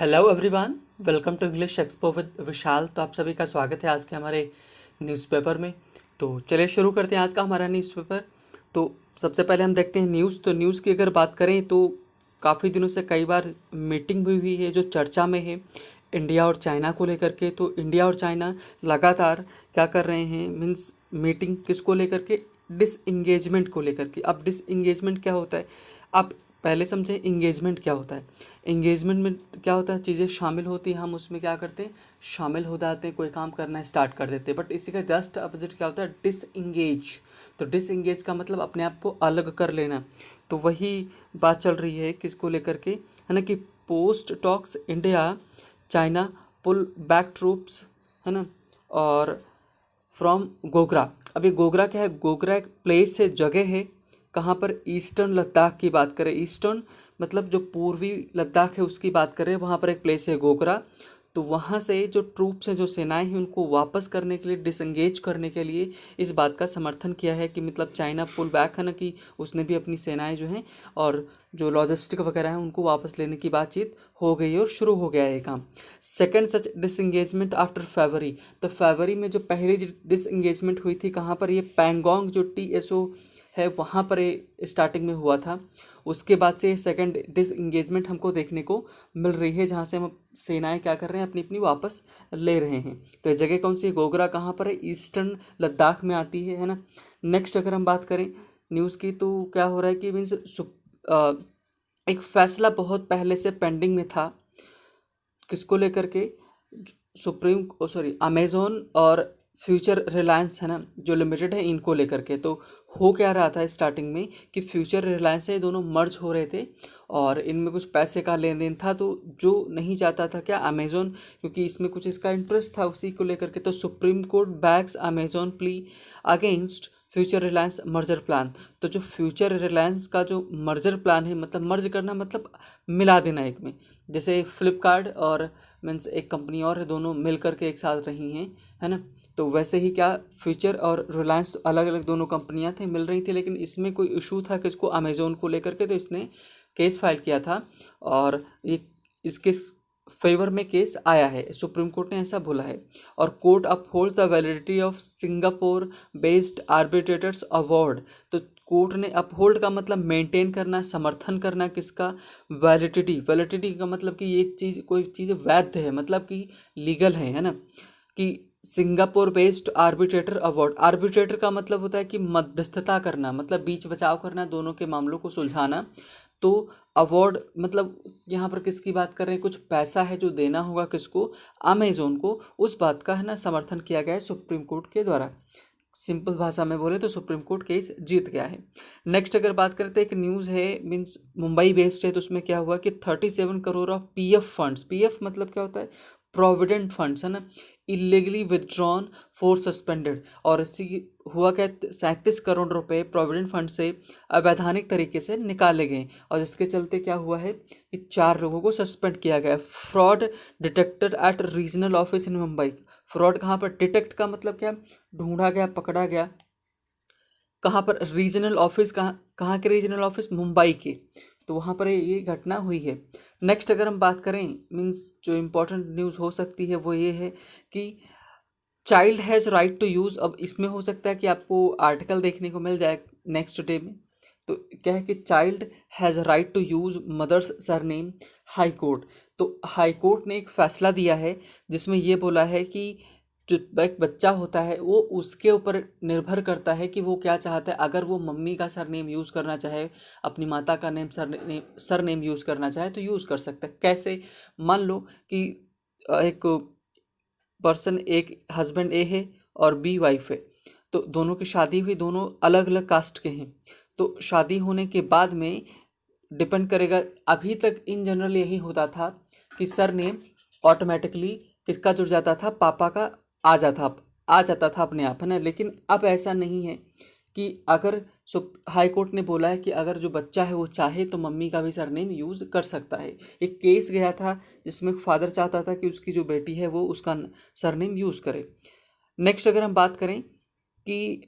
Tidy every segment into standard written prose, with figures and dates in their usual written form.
Hello everyone, welcome to English Expo with Vishal. तो आप सभी का स्वागत है आज के हमारे न्यूज़पेपर में। तो चलिए शुरू करते हैं आज का हमारा न्यूज़पेपर। तो सबसे पहले हम देखते हैं न्यूज़। तो न्यूज़ की अगर बात करें तो काफ़ी दिनों से कई बार मीटिंग भी हुई है जो चर्चा में है इंडिया और चाइना को लेकर के। तो इंडिया और चाइना लगातार क्या कर रहे हैं, मीन्स मीटिंग किसको लेकर के, डिसएंगेजमेंट को लेकर के। अब डिसएंगेजमेंट क्या होता है, आप पहले समझें इंगेजमेंट क्या होता है। इंगेजमेंट में क्या होता है, चीज़ें शामिल होती हैं, हम उसमें क्या करते हैं, शामिल हो जाते हैं, कोई काम करना स्टार्ट कर देते हैं। बट इसी का जस्ट अपोजिट क्या होता है, डिसएंगेज। तो डिसएंगेज का मतलब अपने आप को अलग कर लेना। तो वही बात चल रही है किसको लेकर के, है ना, कि post talks India China pull back troops, है ना, और फ्रॉम गोगरा। अब ये गोगरा क्या है, गोगरा एक प्लेस है, जगह है, कहाँ पर, ईस्टर्न लद्दाख की बात करें, ईस्टर्न मतलब जो पूर्वी लद्दाख है उसकी बात करें, वहाँ पर एक प्लेस है गोगरा। तो वहाँ से जो ट्रूप्स हैं, जो सेनाएं हैं, उनको वापस करने के लिए, डिसंगेज करने के लिए इस बात का समर्थन किया है कि मतलब चाइना पुल बैक, है ना, कि उसने भी अपनी सेनाएं जो हैं और जो लॉजिस्टिक वगैरह हैं उनको वापस लेने की बातचीत हो गई है और शुरू हो गया है ये काम। सेकेंड सच डिसंगेजमेंट आफ्टर फरवरी। तो फरवरी में जो पहली डिसंगेजमेंट हुई थी, कहाँ पर, ये पैंगोंग जो TSO है वहाँ पर ये स्टार्टिंग में हुआ था। उसके बाद से सेकंड डिसएंगेजमेंट हमको देखने को मिल रही है, जहाँ से हम सेनाएं क्या कर रहे हैं, अपनी अपनी वापस ले रहे हैं। तो ये जगह कौन सी है, गोगरा, कहाँ पर है, ईस्टर्न लद्दाख में आती है ना। नेक्स्ट अगर हम बात करें न्यूज़ की, तो क्या हो रहा है कि मीन्स एक फैसला बहुत पहले से पेंडिंग में था, किसको लेकर के, अमेज़ॉन और फ्यूचर रिलायंस, है ना, जो लिमिटेड है, इनको लेकर के। तो हो क्या रहा था स्टार्टिंग में कि फ्यूचर रिलायंस है, दोनों मर्ज हो रहे थे और इनमें कुछ पैसे का लेन देन था। तो जो नहीं चाहता था क्या, अमेज़ॉन, क्योंकि इसमें कुछ इसका इंटरेस्ट था उसी को लेकर के। तो Supreme Court backs Amazon plea against Future Reliance merger plan. तो जो फ्यूचर रिलायंस का जो मर्जर प्लान है, मतलब मर्ज करना मतलब मिला देना एक में, जैसे फ्लिपकार्ट और मीन्स एक कंपनी और है, दोनों मिल करके एक साथ रही हैं, है ना। तो वैसे ही क्या, फ्यूचर और रिलायंस अलग अलग दोनों कंपनियां थी, मिल रही थी, लेकिन इसमें कोई इशू था किसको, अमेज़ॉन को लेकर के। तो इसने केस फाइल किया था और ये इसके फेवर में केस आया है, सुप्रीम कोर्ट ने ऐसा बोला है। और court uphold the validity of Singapore based arbitrators award. तो कोर्ट ने अपहोल्ड का मतलब मेंटेन करना, समर्थन करना, किसका, वैलिडिटी। वैलिडिटी का मतलब कि ये चीज़, कोई चीज़ वैध है, मतलब कि लीगल है ना, कि Singapore based arbitrator award. Arbitrator का मतलब होता है कि मध्यस्थता करना, मतलब बीच बचाव करना, दोनों के मामलों को सुलझाना। तो अवार्ड मतलब यहाँ पर किसकी बात कर रहे हैं, कुछ पैसा है जो देना होगा किसको, अमेज़ॉन को, उस बात का, है ना, समर्थन किया गया है सुप्रीम कोर्ट के द्वारा। सिंपल भाषा में बोले तो सुप्रीम कोर्ट केस जीत गया है। नेक्स्ट अगर बात करते हैं, एक न्यूज़ है, मीन्स मुंबई बेस्ड है, तो उसमें क्या हुआ कि 37 crore of PF funds, PF मतलब क्या होता है, प्रोविडेंट फंड्स, है ना, इलीगली विदड्रॉन फॉर सस्पेंडेड। और इसी हुआ क्या, 37 करोड़ रुपए प्रोविडेंट फंड से अवैधानिक तरीके से निकाले गए, और जिसके चलते क्या हुआ है कि 4 लोगों को सस्पेंड किया गया। Fraud detected eight regional office in Mumbai. Fraud कहाँ पर, डिटेक्ट का मतलब क्या, ढूंढा गया, पकड़ा गया, कहाँ पर, रीजनल ऑफिस, कहाँ कहाँ के रीजनल ऑफिस, मुंबई के। तो वहाँ पर ये घटना हुई है। नेक्स्ट अगर हम बात करें, मीन्स जो इम्पोर्टेंट न्यूज़ हो सकती है वो ये है कि child has right to use. अब इसमें हो सकता है कि आपको आर्टिकल देखने को मिल जाए नेक्स्ट डे में। तो क्या है कि child has right to use mother's surname, High Court. तो हाई कोर्ट ने एक फ़ैसला दिया है जिसमें ये बोला है कि जो एक बच्चा होता है वो उसके ऊपर निर्भर करता है कि वो क्या चाहता है। अगर वो मम्मी का सरनेम यूज़ करना चाहे, अपनी माता का सरनेम यूज़ करना चाहे तो यूज़ कर सकता है। कैसे, मान लो कि एक पर्सन, एक हस्बैंड ए है और बी वाइफ है, तो दोनों की शादी हुई, दोनों अलग अलग कास्ट के हैं। तो शादी होने के बाद में डिपेंड करेगा, अभी तक इन जनरल यही होता था कि सर नेम ऑटोमेटिकली किसका जुड़ जाता था, पापा का आ जाता था अपने आप, है ना। लेकिन अब ऐसा नहीं है कि अगर हाई कोर्ट ने बोला है कि अगर जो बच्चा है वो चाहे तो मम्मी का भी सरनेम यूज़ कर सकता है। एक केस गया था जिसमें फादर चाहता था कि उसकी जो बेटी है वो उसका सरनेम यूज़ करे। नेक्स्ट अगर हम बात करें कि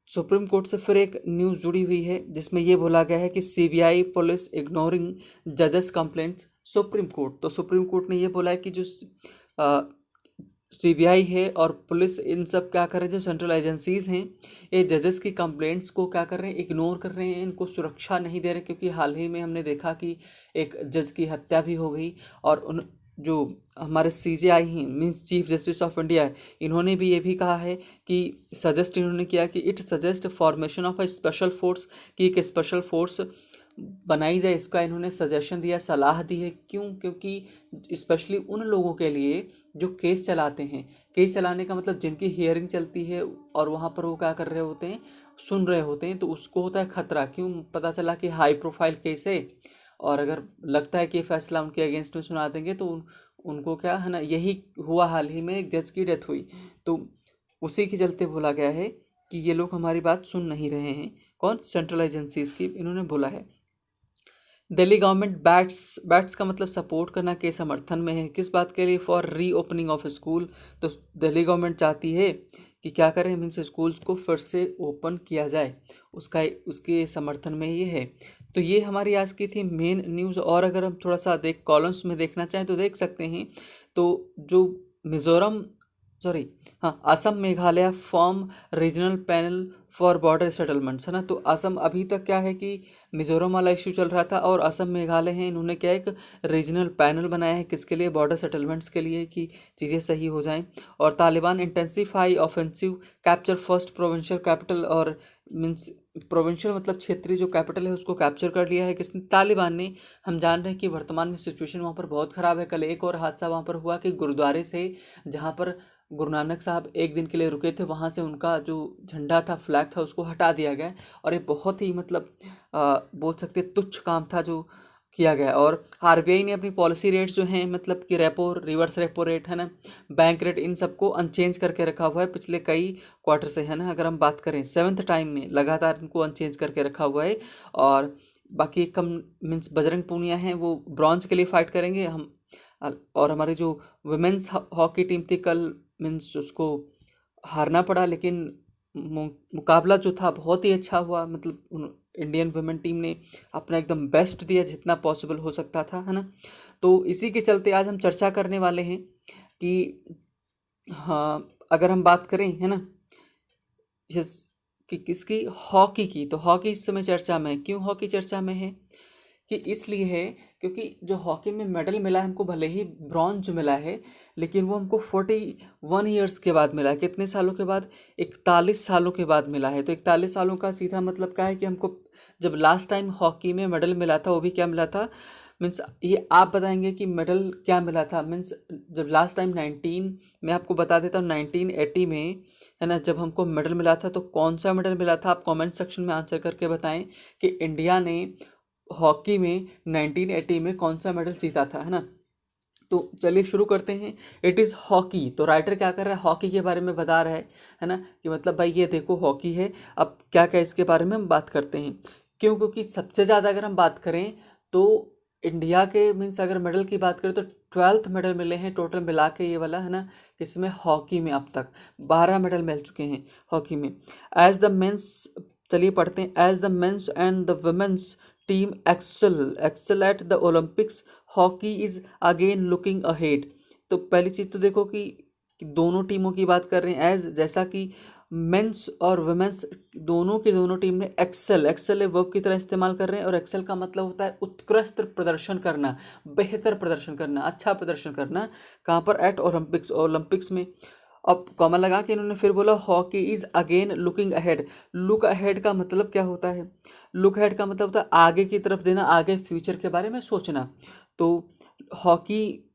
सुप्रीम कोर्ट से फिर एक न्यूज़ जुड़ी हुई है जिसमें ये बोला गया है कि सीबीआई पुलिस इग्नोरिंग जजेस कंप्लेंट्स सुप्रीम कोर्ट। तो सुप्रीम कोर्ट ने ये बोला है कि जो सीबीआई है और पुलिस इन सब क्या कर रहे हैं, जो सेंट्रल एजेंसीज़ हैं ये जजेस की कंप्लेंट्स को क्या कर रहे हैं, इग्नोर कर रहे हैं, इनको सुरक्षा नहीं दे रहे। क्योंकि हाल ही में हमने देखा कि एक जज की हत्या भी हो गई और उन जो हमारे सीजेआई हैं means chief justice of India, इन्होंने भी ये भी कहा है कि सजेस्ट इन्होंने किया कि it suggest formation of a special force, कि एक स्पेशल फोर्स बनाई जाए, इसका इन्होंने सजेशन दिया, सलाह दी है। क्यों? क्योंकि स्पेशली उन लोगों के लिए जो केस चलाते हैं, केस चलाने का मतलब जिनकी हियरिंग चलती है और वहाँ पर वो क्या कर रहे होते हैं, सुन रहे होते हैं, तो उसको होता है खतरा। क्यों? पता चला कि हाई प्रोफाइल केस है और अगर लगता है कि फैसला उनके अगेंस्ट में सुना देंगे तो उनको क्या है ना, यही हुआ हाल ही में, एक जज की डेथ हुई। तो उसी के चलते बोला गया है कि ये लोग हमारी बात सुन नहीं रहे हैं। कौन? सेंट्रल एजेंसीज की इन्होंने बोला है। दिल्ली गवर्नमेंट बैट्स का मतलब सपोर्ट करना के समर्थन में है। किस बात के लिए? फॉर री ओपनिंग ऑफ स्कूल। तो दिल्ली गवर्नमेंट चाहती है कि क्या करें, मीन्स स्कूल्स को फिर से ओपन किया जाए, उसके समर्थन में ये है। तो ये हमारी आज की थी मेन न्यूज़। और अगर हम थोड़ा सा कॉलम्स में देखना चाहें तो देख सकते हैं। तो जो मिज़ोरम सॉरी हाँ Assam Meghalaya form regional panel for border settlements, है ना। तो असम अभी तक क्या है कि मिज़ोरम वाला इशू चल रहा था और असम मेघालय हैं, इन्होंने क्या एक रीजनल पैनल बनाया है, किसके लिए? बॉर्डर सेटलमेंट्स के लिए, कि चीज़ें सही हो जाएं। और Taliban intensify offensive capture first provincial capital, और मीन्स प्रोविंशियल मतलब क्षेत्रीय जो कैपिटल है उसको कैप्चर कर लिया है किसने? तालिबान ने। हम जान रहे हैं कि वर्तमान में सिचुएशन वहाँ पर बहुत ख़राब है। कल एक और हादसा वहाँ पर हुआ कि गुरुद्वारे से, जहाँ पर गुरु नानक साहब एक दिन के लिए रुके थे, वहाँ से उनका जो झंडा था, फ्लैग था, उसको हटा दिया गया। और ये बहुत ही मतलब बोल सकते तुच्छ काम था जो किया गया। और आरबीआई ने अपनी पॉलिसी रेट्स जो हैं, मतलब कि रेपो, रिवर्स रेपो रेट, है ना, बैंक रेट, इन सबको अनचेंज करके रखा हुआ है पिछले कई क्वार्टर से, है ना। अगर हम बात करें 7th टाइम में लगातार इनको अनचेंज करके रखा हुआ है। और बाकी कम मीन्स बजरंग पूनिया हैं, वो ब्रॉन्ज के लिए फाइट करेंगे हम। और हमारी जो वुमेन्स हॉकी टीम थी कल, मीन्स उसको हारना पड़ा, लेकिन मुकाबला जो था बहुत ही अच्छा हुआ। मतलब इंडियन वुमेन टीम ने अपना एकदम बेस्ट दिया जितना पॉसिबल हो सकता था, है ना। तो इसी के चलते आज हम चर्चा करने वाले हैं कि हाँ, अगर हम बात करें, है ना, जिस कि किसकी? हॉकी की। तो हॉकी इस समय चर्चा में है। क्यों हॉकी चर्चा में है? कि इसलिए है क्योंकि जो हॉकी में मेडल मिला है हमको, भले ही ब्रॉन्ज मिला है, लेकिन वो हमको 41 ईयर्स के बाद मिला है। कितने सालों के बाद? 41 सालों के बाद मिला है। तो 41 सालों का सीधा मतलब क्या है कि हमको जब लास्ट टाइम हॉकी में मेडल मिला था, वो भी क्या मिला था, मीन्स ये आप बताएंगे कि मेडल क्या मिला था। मीन्स जब लास्ट टाइम 19, मैं आपको बता देता हूँ 1980 में, है ना, जब हमको मेडल मिला था, तो कौन सा मेडल मिला था? आप कमेंट सेक्शन में आंसर करके बताएं कि इंडिया ने हॉकी में 1980 में कौन सा मेडल जीता था, है ना। तो चलिए शुरू करते हैं। It is hockey. तो राइटर क्या कर रहा है? हॉकी के बारे में बता रहा है ना, कि मतलब भाई ये देखो हॉकी है। अब क्या क्या इसके बारे में हम बात करते हैं। क्यों? क्योंकि सबसे ज़्यादा अगर हम बात करें तो इंडिया के मीन्स अगर मेडल की बात करें तो 12th मेडल मिले हैं टोटल मिला के, ये वाला, है ना, इसमें हॉकी में अब तक 12 मेडल मिल चुके हैं हॉकी में। एज द मेंस, चलिए पढ़ते हैं। As the men's and the women's team excel at the Olympics, hockey is again looking ahead. तो पहली चीज़ तो देखो कि दोनों टीमों की बात कर रहे हैं। एज जैसा कि मेंस और वुमेन्स दोनों की दोनों टीम ने एक्सेल वर्ब की तरह इस्तेमाल कर रहे हैं। और एक्सेल का मतलब होता है उत्कृष्ट प्रदर्शन करना, बेहतर प्रदर्शन करना, अच्छा प्रदर्शन करना। कहाँ पर? एट ओलंपिक्स में। अब कॉमा लगा के इन्होंने फिर बोला hockey is again looking ahead. Look ahead का मतलब क्या होता है? लुक अहेड का मतलब होता है आगे की तरफ देना, आगे फ्यूचर के बारे में सोचना। तो हॉकी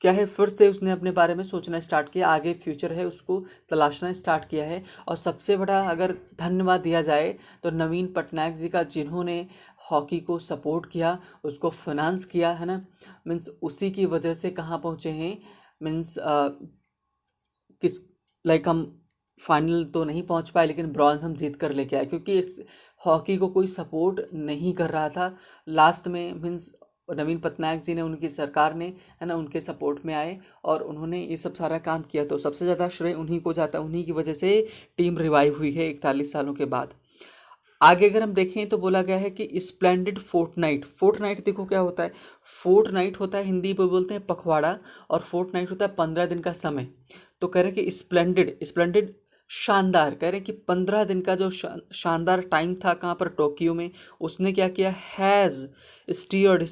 क्या है, फिर से उसने अपने बारे में सोचना स्टार्ट किया, आगे फ्यूचर है उसको तलाशना स्टार्ट किया है। और सबसे बड़ा अगर धन्यवाद दिया जाए तो नवीन पटनायक जी का, जिन्होंने हॉकी को सपोर्ट किया, उसको फाइनेंस किया, है ना। मीन्स उसी की वजह से कहाँ पहुँचे हैं, मीन्स किस लाइक हम फाइनल तो नहीं पहुंच पाए, लेकिन ब्रॉन्ज हम जीत कर लेके आए। क्योंकि इस हॉकी को कोई सपोर्ट नहीं कर रहा था लास्ट में। मीन्स नवीन पटनायक जी ने, उनकी सरकार ने, है ना, उनके सपोर्ट में आए और उन्होंने ये सब सारा काम किया। तो सबसे ज़्यादा श्रेय उन्हीं को जाता है, उन्हीं की वजह से टीम रिवाइव हुई है 41 सालों के बाद। आगे अगर हम देखें तो बोला गया है कि स्प्लेंडेड फोर्टनाइट। फोर्टनाइट देखो क्या होता है, फोर्टनाइट होता है हिंदी में बोलते हैं पखवाड़ा, और फोर्टनाइट होता है 15 दिन का समय। तो कह रहे हैं कि स्प्लेंडेड, स्प्लेंडेड शानदार, कह रहे हैं कि 15 दिन का जो शानदार टाइम था कहाँ पर, टोक्यो में, उसने क्या किया, हैज़ स्टीयर्ड,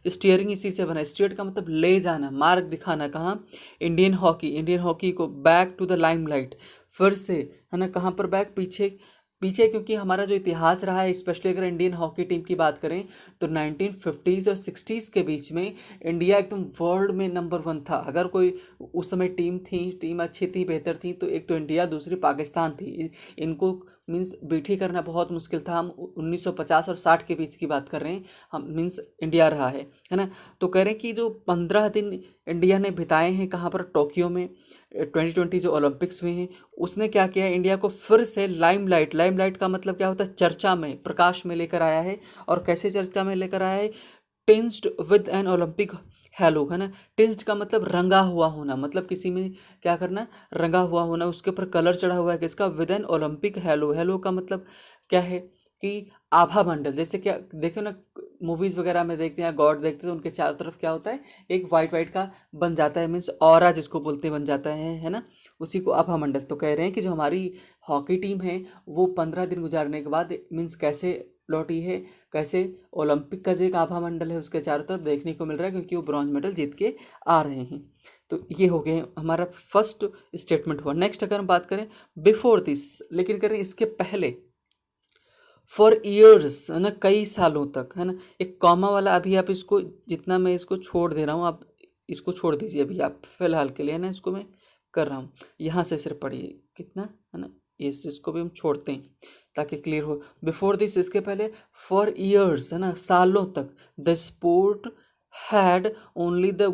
स्टीयरिंग इसी से बना, स्टीयर्ड का मतलब ले जाना, मार्ग दिखाना, कहाँ, इंडियन हॉकी, इंडियन हॉकी को बैक टू द लाइमलाइट, फिर से, है ना, कहाँ पर बैक, पीछे, पीछे, क्योंकि हमारा जो इतिहास रहा है, स्पेशली अगर इंडियन हॉकी टीम की बात करें तो 1950s और 60s के बीच में इंडिया एकदम वर्ल्ड में नंबर 1 था। अगर कोई उस समय टीम थी, टीम अच्छी थी, बेहतर थी, तो एक तो इंडिया, दूसरी पाकिस्तान थी। इनको मीन्स बीठी करना बहुत मुश्किल था। हम 1950 और 60 के बीच की बात कर रहे हैं, हम मीन्स इंडिया रहा है ना। तो कह रहे हैं कि जो 15 दिन इंडिया ने बिताए हैं कहाँ पर, टोक्यो में, 2020 जो ओलंपिक्स हुए हैं, उसने क्या किया है, इंडिया को फिर से लाइमलाइट, लाइमलाइट का मतलब क्या होता है, चर्चा में, प्रकाश में लेकर आया है। और कैसे चर्चा में लेकर आया है, टिंज्ड विद एन ओलंपिक हैलो, है ना। टिंज्ड का मतलब रंगा हुआ होना, मतलब किसी में क्या करना, रंगा हुआ होना, उसके ऊपर कलर चढ़ा हुआ है किसका, with an Olympic hello. Hello का मतलब क्या है कि आभा मंडल, जैसे क्या देखो ना, मूवीज़ वगैरह में देखते हैं, गॉड देखते हैं तो उनके चारों तरफ क्या होता है, एक वाइट वाइट का बन जाता है, मीन्स ऑरा जिसको बोलते हैं, बन जाता है ना, उसी को आभा मंडल। तो कह रहे हैं कि जो हमारी हॉकी टीम है वो 15 दिन गुजारने के बाद मीन्स कैसे लौटी है, कैसे ओलंपिक का जो एक आभा मंडल है उसके चारों तरफ देखने को मिल रहा है, क्योंकि वो ब्रॉन्ज मेडल जीत के आ रहे हैं। तो ये हो गए हमारा फर्स्ट स्टेटमेंट हुआ। नेक्स्ट अगर हम बात करें बिफोर दिस, लेकिन करें इसके पहले, फॉर ईयर्स, है ना, कई सालों तक, है ना, एक कॉमा वाला, अभी आप इसको, जितना मैं इसको छोड़ दे रहा हूँ, आप इसको छोड़ दीजिए अभी आप फिलहाल के लिए, है ना, इसको मैं कर रहा हूँ, यहाँ से सिर्फ पढ़िए कितना, है ना, इसको भी हम छोड़ते हैं ताकि क्लियर हो। बिफोर दिस, इसके पहले, फॉर ईयर्स, है ना, सालों तक, the sport had only the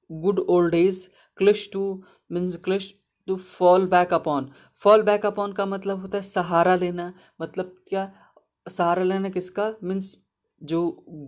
good old days, cliche to, means cliche to fall back upon. Fall back upon का मतलब होता है सहारा लेना, मतलब क्या, सहारा लेना किसका, मीन्स जो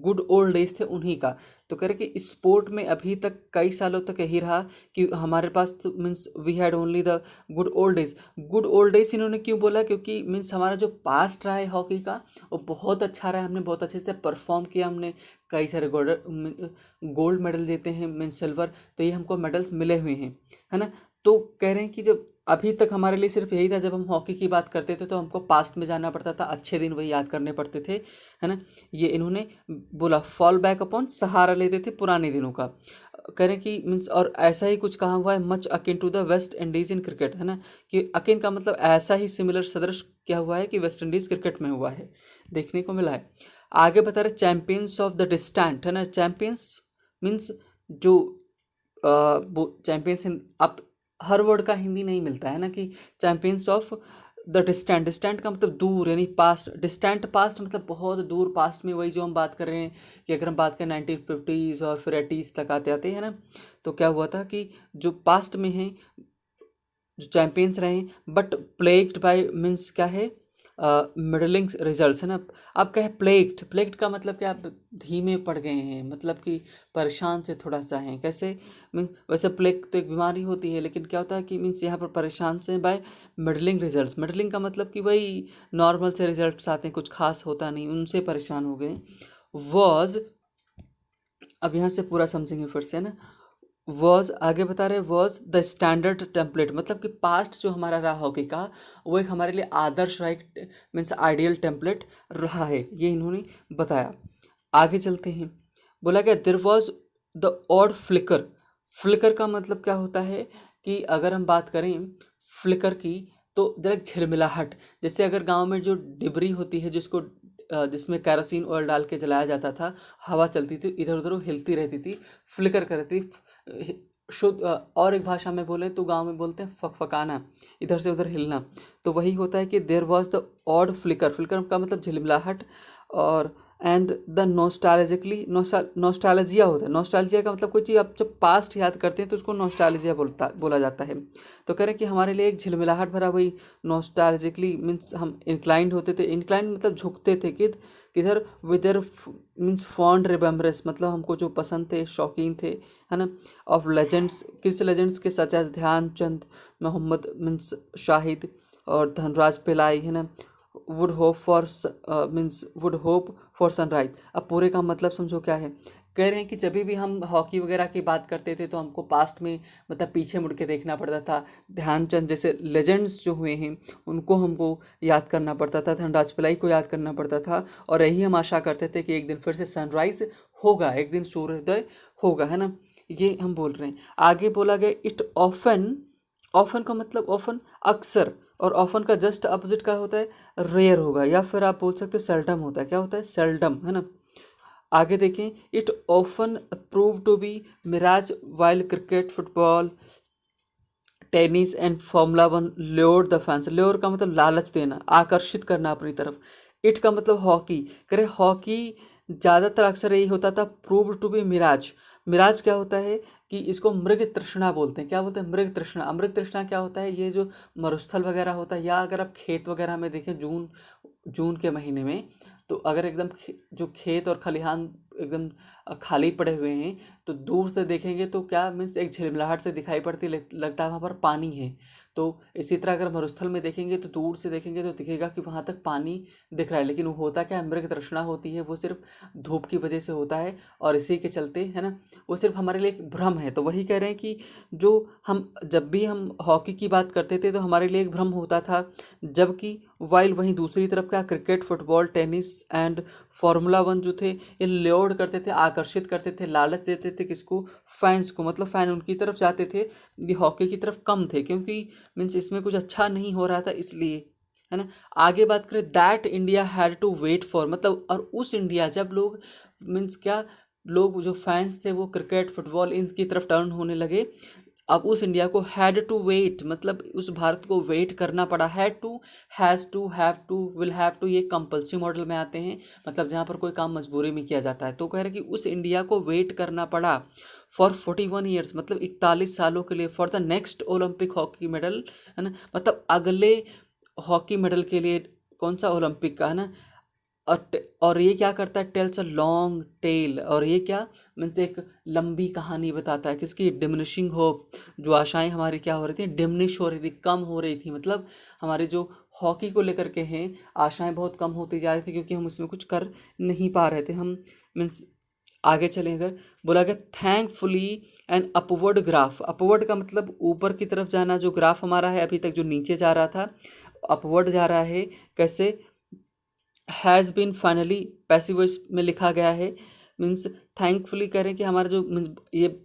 गुड ओल्ड डेज थे उन्हीं का। तो कह रहे कि स्पोर्ट में अभी तक कई सालों तक यही रहा कि हमारे पास तो means we had only the good old days. Good old days इन्होंने क्यों बोला, क्योंकि मीन्स हमारा जो पास्ट रहा है हॉकी का वो बहुत अच्छा रहा है, हमने बहुत अच्छे से परफॉर्म किया, हमने कई सारे गोल्ड मेडल देते हैं, मीन्स सिल्वर, तो ये हमको मेडल्स मिले हुए हैं, है ना। तो कह रहे हैं कि जब अभी तक हमारे लिए सिर्फ यही था, जब हम हॉकी की बात करते थे तो हमको पास्ट में जाना पड़ता था, अच्छे दिन वही याद करने पड़ते थे, है ना। ये इन्होंने बोला फॉल बैक अपॉन, सहारा लेते थे पुराने दिनों का। कह रहे हैं कि मीन्स, और ऐसा ही कुछ कहा हुआ है, much akin to the West Indies in cricket, है ना, कि अकिन का मतलब ऐसा ही सिमिलर, सदृश क्या हुआ है कि वेस्ट इंडीज़ क्रिकेट में हुआ है, देखने को मिला है। आगे बता रहे चैम्पियंस ऑफ द डिस्टेंट, है ना, चैम्पियंस मीन्स जो चैम्पियंस, आप हर वर्ड का हिंदी नहीं मिलता है ना, कि champions of the distant, distant का मतलब दूर, यानी पास्ट, डिस्टेंट पास्ट मतलब बहुत दूर पास्ट में, वही जो हम बात कर रहे हैं कि अगर हम बात करें 1950s और फिर 80s तक आते आते हैं ना, तो क्या हुआ था कि जो पास्ट में है, जो चैम्पियंस रहे, बट प्लेग्ड बाय मीन्स क्या है, मिडलिंग रिजल्ट्स, है ना। आप कहें प्लेग्ड, प्लेग्ड का मतलब क्या, आप धीमे पड़ गए हैं, मतलब कि परेशान से थोड़ा सा हैं, कैसे, मीन्स वैसे प्लेग तो एक बीमारी होती है, लेकिन क्या होता है कि मीन्स यहाँ पर परेशान से बाय मिडलिंग रिजल्ट्स। मिडलिंग का मतलब कि वही नॉर्मल से रिजल्ट्स आते हैं, कुछ खास होता नहीं, उनसे परेशान हो गए। वॉज, अब यहाँ से पूरा समझेंगे फिर से, है ना। वॉज, आगे बता रहे वॉज द स्टैंडर्ड टेम्पलेट, मतलब कि पास्ट जो हमारा रहा हॉकी का, वो एक हमारे लिए आदर्श रहा, एक मीन्स आइडियल टेम्पलेट रहा है, ये इन्होंने बताया। आगे चलते हैं, बोला गया there was the odd flicker. Flicker का मतलब क्या होता है कि अगर हम बात करें फ्लिकर की, तो जरा झिलमिलाहट, जैसे अगर गांव में जो डिबरी होती है, जिसको जिसमें कैरोसिन ऑयल डाल के जलाया जाता था, हवा चलती थी, इधर उधर वो हिलती रहती थी, फ्लिकर करती शुद्ध, और एक भाषा में बोले तो गांव में बोलते हैं फकफकाना, इधर से उधर हिलना। तो वही होता है कि there was the odd flicker, flicker का मतलब झिलमिलाहट, और एंड द नॉस्टैल्जिया होता है। नॉस्टैल्जिया का मतलब कोई चीज़ आप जब पास्ट याद करते हैं तो उसको नॉस्टैल्जिया बोला जाता है। तो कह रहे हैं कि हमारे लिए एक झिलमिलाहट भरा वही नॉस्टैल्जिकली मीन्स हम इंक्लाइंड होते थे। इंक्लाइंड मतलब झुकते थे किधर विदर मीन्स फॉन्ड रिमेम्बरेंस, मतलब हमको जो पसंद थे, शौकीन थे, है ना, ऑफ लेजेंड्स, किस लेजेंड्स के, such as Dhyanchand, Mohammed means Shahid और धनराज पिल्लाई, है ना, would hope for means would hope for sunrise. अब पूरे का मतलब समझो क्या है। कह रहे हैं कि जब भी हम हॉकी वगैरह की बात करते थे तो हमको पास्ट में मतलब पीछे मुड़ के देखना पड़ता था। ध्यानचंद जैसे लेजेंड्स जो हुए हैं उनको हमको याद करना पड़ता था, धनराज पिल्लाई को याद करना पड़ता था, और यही हम आशा करते थे कि एक दिन फिर से सनराइज होगा, एक दिन सूर्योदय होगा, है ना। ये हम बोल रहे हैं। आगे बोला गया इट ऑफन, ऑफन का मतलब ऑफन अक्सर, और ऑफन का जस्ट अपोजिट का होता है रेयर होगा, या फिर आप बोल सकते हो सेल्डम होता है। क्या होता है? सेल्डम, है ना। आगे देखें, it often prove to be mirage while cricket, football, tennis and Formula One lure the fans. Lure का मतलब लालच देना, आकर्षित करना अपनी तरफ। इट का मतलब हॉकी, करे हॉकी ज़्यादातर अक्सर यही होता था। Prove to be mirage, mirage क्या होता है कि इसको मृग तृष्णा बोलते हैं। क्या बोलते हैं? मृग तृष्णा। मृग तृष्णा क्या होता है? ये जो मरुस्थल वगैरह होता है, या अगर आप खेत वगैरह में देखें जून जून के महीने में, तो अगर एकदम जो खेत और खलिहान एकदम खाली पड़े हुए हैं तो दूर से देखेंगे तो क्या मीन्स एक झिलमिलाहट से दिखाई पड़ती, लगता है वहाँ पर पानी है। तो इसी तरह अगर मरुस्थल में देखेंगे तो दूर से देखेंगे तो दिखेगा कि वहाँ तक पानी दिख रहा है, लेकिन वो होता क्या है? मृग तृष्णा होती है, वो सिर्फ धूप की वजह से होता है, और इसी के चलते, है ना, वो सिर्फ हमारे लिए एक भ्रम है। तो वही कह रहे हैं कि जो हम जब भी हम हॉकी की बात करते थे तो हमारे लिए एक भ्रम होता था, जबकि वाइल वहीं दूसरी तरफ क्या, cricket, football, tennis and Formula one जो थे ये ल्योर करते थे, आकर्षित करते थे, लालच देते थे किसको? फैंस को। मतलब फैन उनकी तरफ जाते थे, ये हॉकी की तरफ कम थे, क्योंकि मीन्स इसमें कुछ अच्छा नहीं हो रहा था इसलिए, है ना। आगे बात करें, that India had to wait for, मतलब और उस इंडिया, जब लोग मीन्स क्या, लोग जो फैंस थे वो क्रिकेट, फुटबॉल इनकी तरफ टर्न होने लगे, अब उस इंडिया को हैड टू वेट, मतलब उस भारत को वेट करना पड़ा। Had to, has to, have to, will have to, ये कंपल्सरी मॉडल में आते हैं, मतलब जहाँ पर कोई काम मजबूरी में किया जाता है। तो कह रहे कि उस इंडिया को वेट करना पड़ा फॉर 41 ईयर्स, मतलब 41 सालों के लिए, for the next Olympic hockey medal, है ना, मतलब अगले हॉकी मेडल के लिए। कौन सा? ओलंपिक का, है ना। और ये क्या करता है? टेल्स अ लॉन्ग टेल, और ये क्या मीन्स एक लंबी कहानी बताता है, किसकी? डिमिनिशिंग होप, जो आशाएं हमारी क्या हो रही थी? डिमिनिश हो रही थी, कम हो रही थी, मतलब हमारे जो हॉकी को लेकर के हैं आशाएं बहुत कम होती जा रही थी, क्योंकि हम इसमें कुछ कर नहीं पा रहे थे हम मीन्स। आगे चलें, अगर बोला गया thankfully an upward graph, upward का मतलब ऊपर की तरफ जाना, जो ग्राफ हमारा है अभी तक जो नीचे जा रहा था अपवर्ड जा रहा है। कैसे? Has been finally, passive voice में लिखा गया है, मीन्स थैंकफुली कह रहे हैं कि हमारा जो ये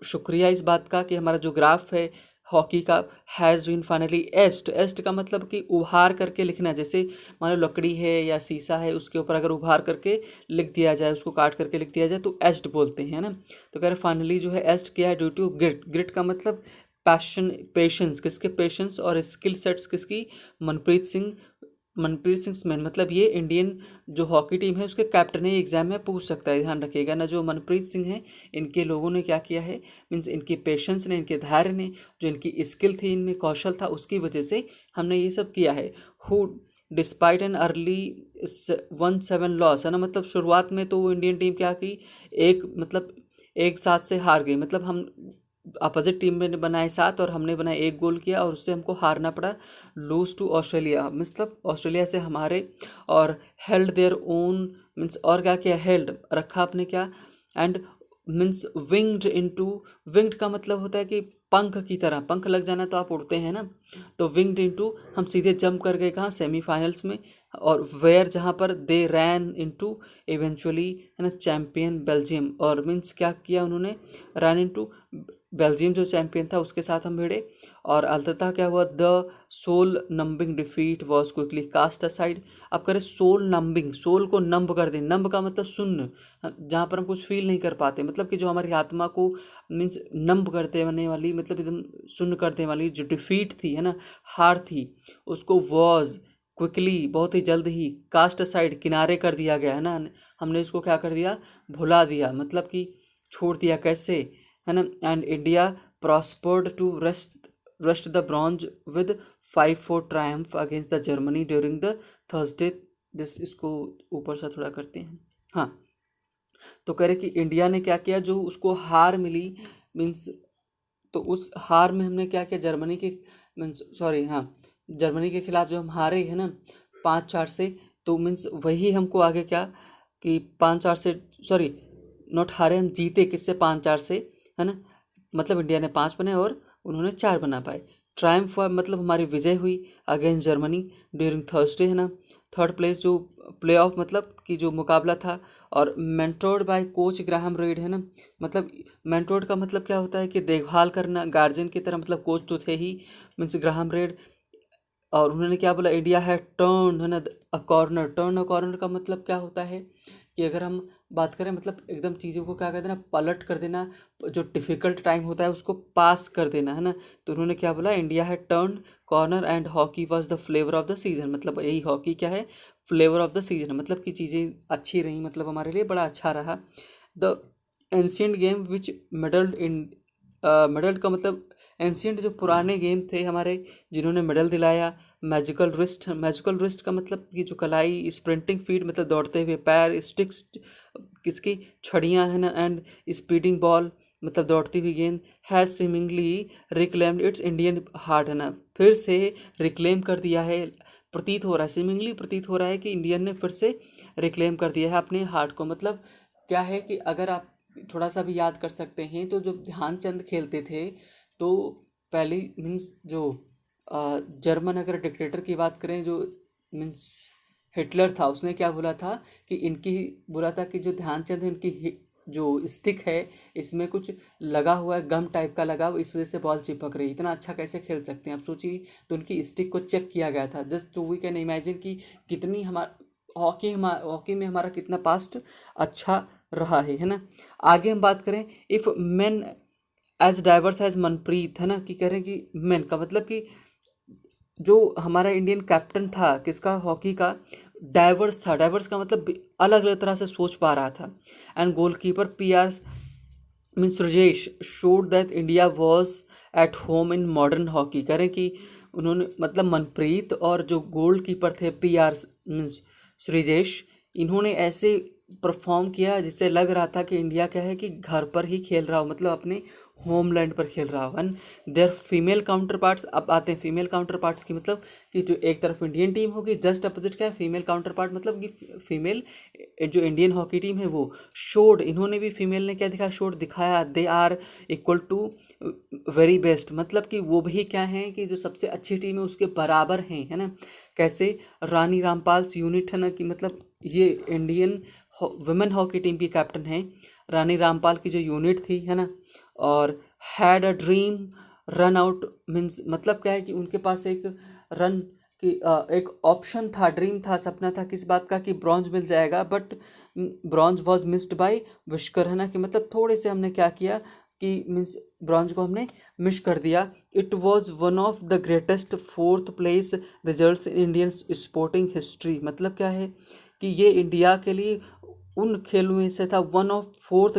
शुक्रिया इस बात का कि हमारा जो ग्राफ है हॉकी का, हैज़ बीन फाइनली एस्ट। एस्ट का मतलब कि उभार करके लिखना, जैसे मान लो लकड़ी है या शीशा है, उसके ऊपर अगर उभार करके लिख दिया जाए, उसको काट करके लिख दिया जाए तो एस्ट बोलते हैं, ना। तो कह रहे फाइनली जो है एस्ट किया है ड्यू टू ग्रिट। ग्रिट का मतलब पैशन, पेशेंस, किसके? पेशेंस, और स्किल सेट्स किसकी? मनप्रीत सिंह, मनप्रीत सिंह मैन, मतलब ये इंडियन जो हॉकी टीम है उसके कैप्टन है, एग्जाम में पूछ सकता है, ध्यान रखिएगा ना। जो मनप्रीत सिंह हैं इनके लोगों ने क्या किया है मीन्स इनके पेशेंस ने, इनके धैर्य ने, जो इनकी स्किल थी, इनमें कौशल था, उसकी वजह से हमने ये सब किया है। Who despite an early 1-7 loss, है ना, मतलब शुरुआत में तो वो इंडियन टीम क्या की, एक मतलब एक साथ से हार गई, मतलब हम अपोजिट टीम में बनाए 7 और हमने बनाए 1 गोल किया और उससे हमको हारना पड़ा, लूज टू ऑस्ट्रेलिया, मतलब ऑस्ट्रेलिया से हमारे। और हेल्ड देयर ओन मीन्स, और क्या किया? हेल्ड रखा आपने क्या? And means winged into, winged का मतलब होता है कि पंख की तरह, पंख लग जाना तो आप उड़ते हैं ना, तो विंग्ड इनटू हम सीधे जंप कर गए कहाँ? सेमीफाइनल्स में। और वेयर जहाँ पर दे रैन इनटू इवेंचुअली, है ना, चैम्पियन बेल्जियम, और मीन्स क्या किया उन्होंने? रन इनटू बेल्जियम जो चैंपियन था उसके साथ हम भिड़े, और अंततः क्या हुआ? The soul numbing defeat was quickly cast aside. अब करें सोल नंबिंग, सोल को नंब कर दें, नंब का मतलब शून्य, जहाँ पर हम कुछ फील नहीं कर पाते, मतलब कि जो हमारी आत्मा को मीन्स नंब कर देने वाली, मतलब एकदम शून्य कर देने वाली जो डिफीट थी, है ना, हार थी, उसको वॉज क्विकली, बहुत ही जल्द ही, कास्ट असाइड, किनारे कर दिया गया है ना, हमने इसको क्या कर दिया, भुला दिया, मतलब कि छोड़ दिया, कैसे, है ना। And India prospered to wrest the bronze with 5-4 triumph against the Germany during the Thursday this. इसको ऊपर से थोड़ा करते हैं। हाँ, तो कह रहे कि इंडिया ने क्या किया, जो उसको हार मिली, मीन्स तो उस हार में हमने क्या किया, जर्मनी के मीन्स सॉरी हाँ, जर्मनी के खिलाफ जो हम हारे हैं ना 5-4 से, तो मीन्स वही हमको आगे क्या कि 5-4 से, सॉरी नॉट हारे, हम जीते किससे, 5-4 से, है ना। मतलब इंडिया ने 5 बनाए और उन्होंने 4 बना पाए। ट्रायम्फ हुआ मतलब हमारी विजय हुई अगेंस्ट जर्मनी ड्यूरिंग थर्सडे, है ना। थर्ड प्लेस जो प्ले ऑफ मतलब कि जो मुकाबला था, और mentored by coach Graham Reid, है ना। मतलब मेंटोर्ड का मतलब क्या होता है कि देखभाल करना, गार्जियन की तरह, मतलब कोच तो थे ही, मीन्स ग्राहम रीड। और उन्होंने क्या बोला, इंडिया है टर्न, है ना, a corner. Turn a corner का मतलब क्या होता है कि अगर हम बात करें, मतलब एकदम चीज़ों को क्या कर देना, पलट कर देना, जो डिफ़िकल्ट टाइम होता है उसको पास कर देना, है ना। तो उन्होंने क्या बोला, इंडिया है turn corner and hockey was the flavour of the season. मतलब यही हॉकी क्या है, फ्लेवर ऑफ द सीजन, मतलब कि चीज़ें अच्छी रही, मतलब हमारे लिए बड़ा अच्छा रहा। The ancient game which medalled in, medal का मतलब एंशियंट, जो पुराने गेम थे हमारे जिन्होंने मेडल दिलाया। मैजिकल रिस्ट का मतलब कि जो कलाई, स्प्रिंटिंग फीट मतलब दौड़ते हुए पैर, स्टिक्स किसकी, छड़ियाँ, है ना, एंड स्पीडिंग बॉल मतलब दौड़ती हुई गेंद, has seemingly reclaimed it's Indian heart, है ना, फिर से रिक्लेम कर दिया है, प्रतीत हो रहा है, सीमिंगली प्रतीत हो रहा है कि इंडियन ने फिर से रिक्लेम कर दिया है अपने हार्ट को। मतलब क्या है कि अगर आप थोड़ा सा भी याद कर सकते हैं, तो जब ध्यानचंद खेलते थे, तो पहली मीन्स जो जर्मन अगर डिक्टेटर की बात करें, जो मीन्स हिटलर था, उसने क्या बोला था कि इनकी, बोला था कि जो ध्यानचंद है इनकी जो स्टिक है इसमें कुछ लगा हुआ है, गम टाइप का लगा हुआ, इस वजह से बॉल चिपक रही, इतना अच्छा कैसे खेल सकते हैं आप सोचिए। तो उनकी स्टिक को चेक किया गया था, जस्ट तो वी कैन इमेजिन कि कितनी हमारा हॉकी में हमारा कितना पास्ट अच्छा रहा है ना। आगे हम बात करें, if man as diverse as Manpreet, है ना, कि कह रहे हैं कि मैन का मतलब कि जो हमारा इंडियन कैप्टन था किसका, हॉकी का, डाइवर्स था। डाइवर्स का मतलब अलग अलग तरह से सोच पा रहा था। And goalkeeper P R means Rajesh showed that India was at home in modern hockey. कह रहे हैं कि उन्होंने मतलब मनप्रीत और जो गोल कीपर थे पी आर मीन्स श्रीजेश, इन्होंने ऐसे परफॉर्म किया जिससे लग रहा था कि इंडिया क्या है कि घर पर ही खेल रहा हो, मतलब अपने होमलैंड पर खेल रहा हो। And their female counterparts, अब आते हैं फीमेल काउंटर पार्ट्स की, मतलब कि जो एक तरफ इंडियन टीम होगी, जस्ट अपोजिट क्या है फीमेल काउंटर पार्ट, मतलब कि फीमेल जो इंडियन हॉकी टीम है वो शोड, इन्होंने भी फीमेल ने क्या दिखाया, शोड दिखाया, they are equal to very best, मतलब कि वो भी क्या हैं कि जो सबसे अच्छी टीम है उसके बराबर हैं, है ना। कैसे, रानी रामपाल यूनिट, है ना, कि मतलब ये इंडियन वुमेन हॉकी टीम की कैप्टन है, रानी रामपाल की जो यूनिट थी, है ना। और had a dream run out means मतलब क्या है कि उनके पास एक रन की एक ऑप्शन था, ड्रीम था, सपना था किस बात का कि ब्रॉन्ज मिल जाएगा, but bronze was missed by whisker, है ना, कि मतलब थोड़े से हमने क्या किया कि मीन्स ब्रॉन्ज को हमने मिस कर दिया। It was one of the greatest fourth place results in Indian sporting history, मतलब क्या है कि ये इंडिया के लिए उन खेलों में से था, one of fourth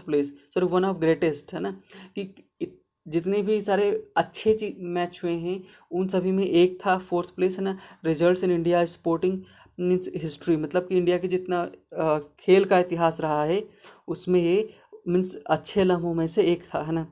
place, sorry one of greatest, है ना, कि जितने भी सारे अच्छे मैच हुए हैं उन सभी में एक था फोर्थ प्लेस, है ना। Results in India sporting means history, मतलब कि इंडिया के जितना खेल का इतिहास रहा है उसमें ये मीन्स अच्छे लम्हों में से एक था, है ना।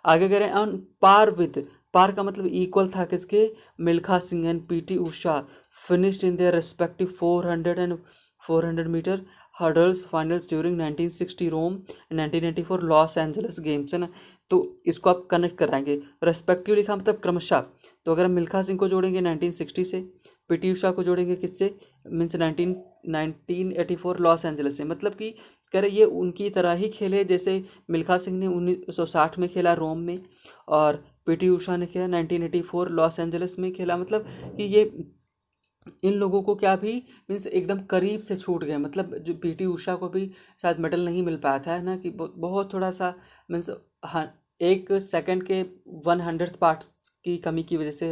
आगे कह रहे हैं ऑन पार का मतलब इक्वल था किसके, Milkha Singh and PT Usha finished in their respective 400 and 400 metre hurdles finals during 1960 Rome and 1994 Los Angeles Games, है ना। तो इसको आप कनेक्ट कराएंगे, रेस्पेक्टिव लिखा मतलब क्रमशः, तो अगर हम मिल्खा सिंह को जोड़ेंगे 1960 से, पीटी उषा को जोड़ेंगे किससे, मीन्स 1984 लॉस एंजल्स से, मतलब कि कह रहे ये उनकी तरह ही खेले जैसे मिल्खा सिंह ने 1960 में खेला रोम में, और पीटी उषा ने खेला 1984 लॉस एंजल्स में खेला, मतलब कि ये इन लोगों को क्या भी मीन्स एकदम करीब से छूट गए, मतलब जो पीटी उषा को भी शायद मेडल नहीं मिल पाया था, है ना, कि बहुत थोड़ा सा मीन्स हाँ, 1 सेकंड के 100th पार्ट की कमी की वजह से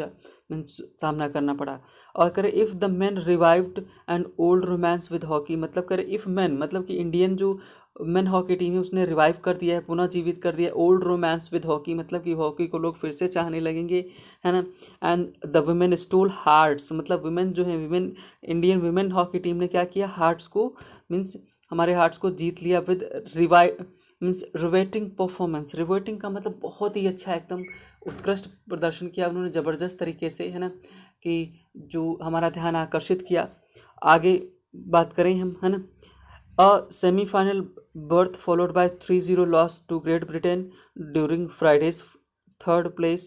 मीन्स सामना करना पड़ा। और करें if the man revived and old romance with hockey, मतलब करें इफ़ मैन मतलब कि इंडियन जो मैन हॉकी टीम है उसने रिवाइव कर दिया है, पुनः जीवित कर दिया ओल्ड रोमांस विद हॉकी, मतलब कि हॉकी को लोग फिर से चाहने लगेंगे, है ना। And the women stole hearts, मतलब वुमेन जो है women Indian women hockey team ने क्या किया, हार्ट्स को मीन्स हमारे हार्ट्स को जीत लिया with revive means riveting performance. Reverting का मतलब बहुत ही अच्छा एकदम उत्कृष्ट प्रदर्शन किया उन्होंने ज़बरदस्त तरीके से, है ना, कि जो हमारा ध्यान आकर्षित किया। आगे बात करें हम, है ना, अ semifinal berth followed by 3-0 loss to Great Britain during Friday's third place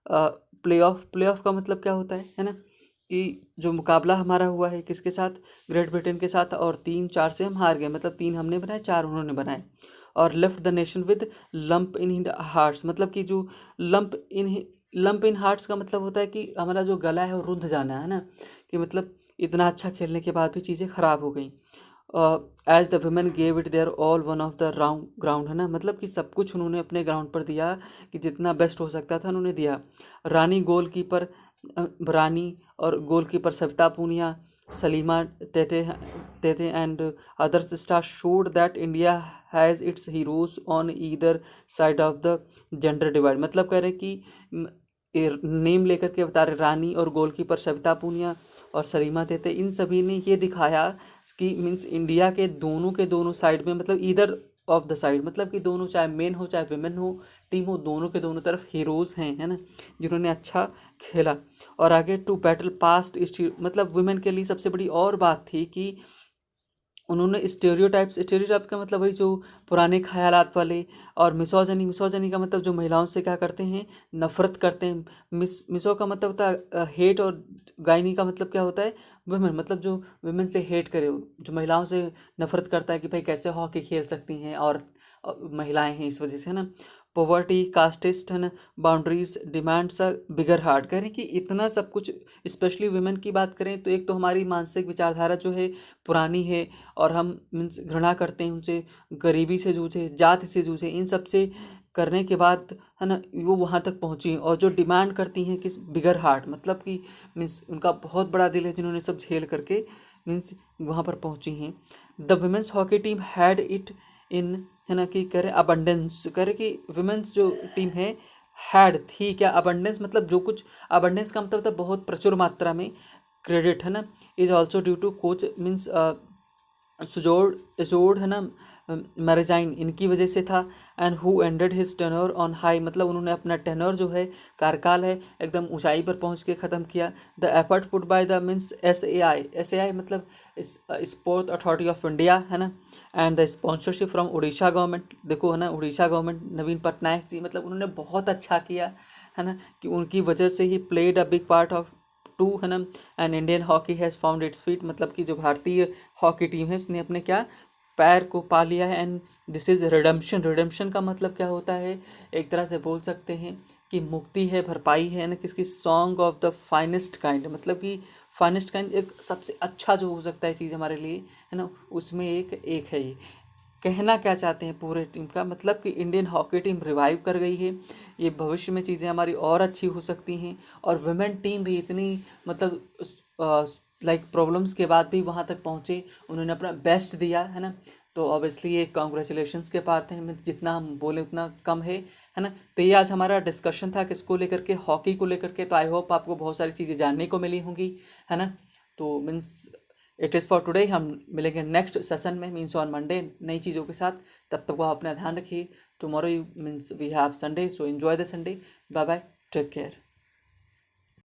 playoff का मतलब क्या होता है ना, कि जो मुकाबला हमारा हुआ है किसके साथ, ग्रेट ब्रिटेन के साथ, और 3-4 से हम हार गए, मतलब 3 हमने बनाए 4 उन्होंने बनाए। और left the nation with lump in hearts, मतलब कि जो लंप इन हार्ट्स का मतलब होता है कि हमारा जो गला है वो रुंध जाना, है ना, कि मतलब इतना अच्छा खेलने के बाद भी चीज़ें ख़राब हो गई। As the women gave it their all one of the ground, है ना, मतलब कि सब कुछ उन्होंने अपने ग्राउंड पर दिया कि जितना बेस्ट हो सकता था उन्होंने दिया। रानी गोलकीपर रानी और goalkeeper Savita Punia, Salima Tete Tete and others star showed that India has its heroes on either side of the gender divide, मतलब कह रहे हैं कि नेम लेकर के बता रहे रानी और गोलकीपर सविता पूनिया और सलीमा टेटे, इन सभी ने ये दिखाया कि मीन्स इंडिया के दोनों साइड में, मतलब ईदर ऑफ द साइड, मतलब कि दोनों चाहे मेन हो चाहे विमेन हो टीम हो, दोनों के दोनों तरफ हीरोज़ हैं, है ना, जिन्होंने अच्छा खेला। और आगे टू बैटल पास्ट, मतलब वुमेन के लिए सबसे बड़ी और बात थी कि उन्होंने स्टेरियोटाइप का मतलब वही जो पुराने ख्यालात वाले, और मिसोजनी का मतलब जो महिलाओं से क्या करते हैं, नफ़रत करते हैं। मिसो का मतलब होता है हेट, और गायनी का मतलब क्या होता है, वुमेन, मतलब जो वुमेन से हेट करे, जो महिलाओं से नफ़रत करता है कि भाई कैसे हॉकी खेल सकती हैं और महिलाएं हैं इस वजह से, है ना। पॉवर्टी, कास्टिस्ट, है ना, बाउंड्रीज, डिमांड्स अ बिगर हार्ट, कह रहे हैं कि इतना सब कुछ, स्पेशली वुमेन की बात करें तो एक तो हमारी मानसिक विचारधारा जो है पुरानी है, और हम मीन्स घृणा करते हैं उनसे, गरीबी से जूझे, जाति से जूझे, इन सब से करने के बाद, है ना, वो वहाँ तक पहुँची। और जो डिमांड करती हैं किस बिगर हार्ट, मतलब कि मीन्स उनका बहुत बड़ा दिल है, जिन्होंने सब झेल करके मीन्स वहाँ पर पहुँची हैं। The women's hockey team had it in, है ना, कि करे अबंडेंस, करे कि वुमेन्स जो टीम है हैड थी क्या, अबंडेंस मतलब जो कुछ, अबंडेंस का मतलब था बहुत प्रचुर मात्रा में, क्रेडिट, है ना, is also due to coach means Sjoerd है ना, मैरेजाइन, इनकी वजह से था। And who ended his tenure on high, मतलब उन्होंने अपना टेनर जो है, कार्यकाल है, एकदम ऊंचाई पर पहुंच के ख़त्म किया। The effort put by the means S A I मतलब स्पोर्ट अथॉरिटी ऑफ इंडिया, है ना, and the sponsorship from Orissa government, देखो है ना, उड़ीसा गवर्नमेंट नवीन पटनायक जी, मतलब उन्होंने बहुत अच्छा किया, है ना, कि उनकी वजह से ही played a big part of to, है ना, and Indian hockey has found its feet, मतलब कि जो भारतीय हॉकी टीम है उसने अपने क्या पैर को पा लिया है। एंड दिस इज़ रिडेम्पशन का मतलब क्या होता है, एक तरह से बोल सकते हैं कि मुक्ति है, भरपाई है ना, किसकी, song of the finest kind, मतलब कि फाइनेस्ट काइंड एक सबसे अच्छा जो हो सकता है चीज़ हमारे लिए, है ना, उसमें एक है ये। कहना क्या चाहते हैं पूरे टीम का मतलब कि इंडियन हॉकी टीम रिवाइव कर गई है, ये भविष्य में चीज़ें हमारी और अच्छी हो सकती हैं। और वुमेन टीम भी इतनी मतलब लाइक प्रॉब्लम्स के बाद भी वहाँ तक पहुँचे, उन्होंने अपना बेस्ट दिया, है ना, तो ऑब्वियसली ये कॉन्ग्रेचुलेशंस के पार्ट हैं, जितना हम बोले उतना कम है ना। तो ये आज हमारा डिस्कशन था किसको लेकर के, हॉकी को लेकर के। तो आई होप आपको बहुत सारी चीज़ें जानने को मिली होंगी, है ना। तो means it is for today, हम मिलेंगे नेक्स्ट सेशन में मीन्स ऑन मंडे नई चीज़ों के साथ। तब तक आप अपना ध्यान रखिए। Tomorrow you means we have Sunday, so enjoy the Sunday. Bye bye, take care.